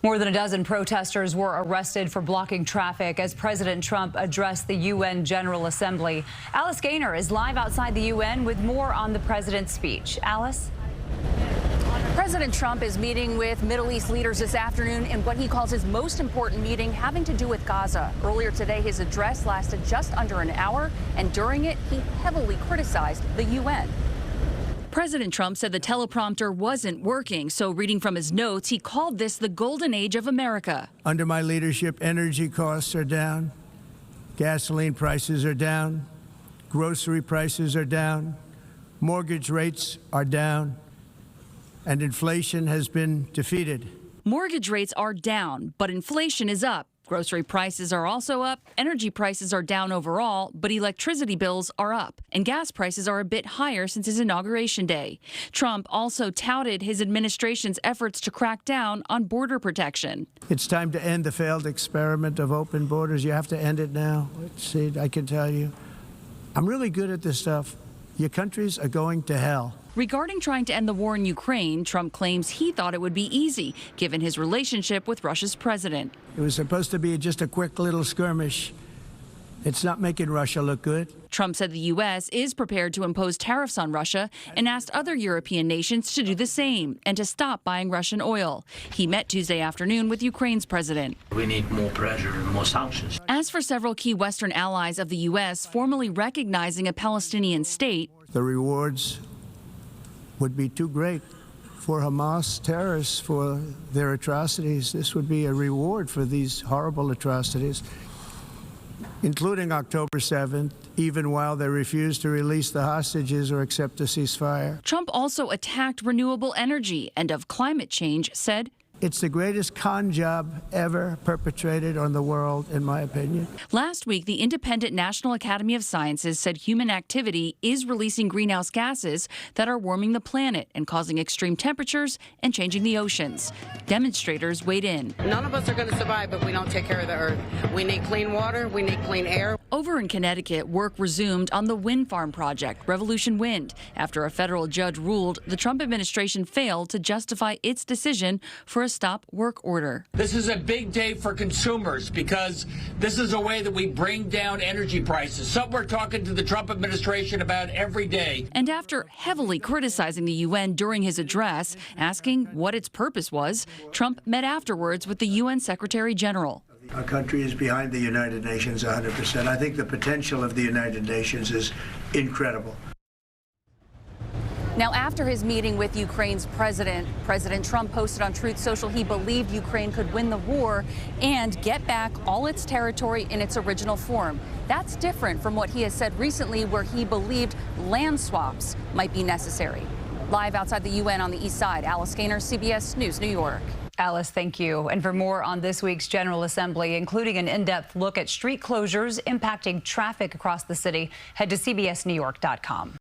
More than a dozen protesters were arrested for blocking traffic as President Trump addressed the UN General Assembly. Alice Gaynor is live outside the UN with more on the president's speech. Alice? President Trump is meeting with Middle East leaders this afternoon in what he calls his most important meeting having to do with Gaza. Earlier today, his address lasted just under an hour, and during it, he heavily criticized the UN. President Trump said the teleprompter wasn't working, so reading from his notes, he called this the golden age of America. Under my leadership, energy costs are down, gasoline prices are down, grocery prices are down, mortgage rates are down, and inflation has been defeated. Mortgage rates are down, but inflation is up. Grocery prices are also up, energy prices are down overall, but electricity bills are up, and gas prices are a bit higher since his inauguration day. Trump also touted his administration's efforts to crack down on border protection. It's time to end the failed experiment of open borders. You have to end it now. See, I can tell you, I'm really good at this stuff. Your countries are going to hell. Regarding trying to end the war in Ukraine, Trump claims he thought it would be easy, given his relationship with Russia's president. It was supposed to be just a quick little skirmish. It's not making Russia look good. Trump said the U.S. is prepared to impose tariffs on Russia and asked other European nations to do the same and to stop buying Russian oil. He met Tuesday afternoon with Ukraine's president. We need more pressure and more sanctions. As for several key Western allies of the U.S. formally recognizing a Palestinian state, the rewards would be too great for Hamas terrorists for their atrocities. This would be a reward for these horrible atrocities, including October 7th, even while they refuse to release the hostages or accept a ceasefire. Trump also attacked renewable energy and of climate change said, "It's the greatest con job ever perpetrated on the world, in my opinion." Last week, the independent National Academy of Sciences said human activity is releasing greenhouse gases that are warming the planet and causing extreme temperatures and changing the oceans. Demonstrators weighed in. None of us are going to survive if we don't take care of the earth. We need clean water. We need clean air. Over in Connecticut, work resumed on the wind farm project, Revolution Wind, after a federal judge ruled the Trump administration failed to justify its decision for a stop work order. This is a big day for consumers because this is a way that we bring down energy prices. Something we're talking to the Trump administration about every day. And after heavily criticizing the UN during his address, asking what its purpose was, Trump met afterwards with the UN Secretary General. Our country is behind the United Nations 100%. I think the potential of the United Nations is incredible. Now, after his meeting with Ukraine's president, President Trump posted on Truth Social he believed Ukraine could win the war and get back all its territory in its original form. That's different from what he has said recently, where he believed land swaps might be necessary. Live outside the UN on the east side, Alice Gaynor, CBS News, New York. Alice, thank you. And for more on this week's General Assembly, including an in-depth look at street closures impacting traffic across the city, head to cbsnewyork.com.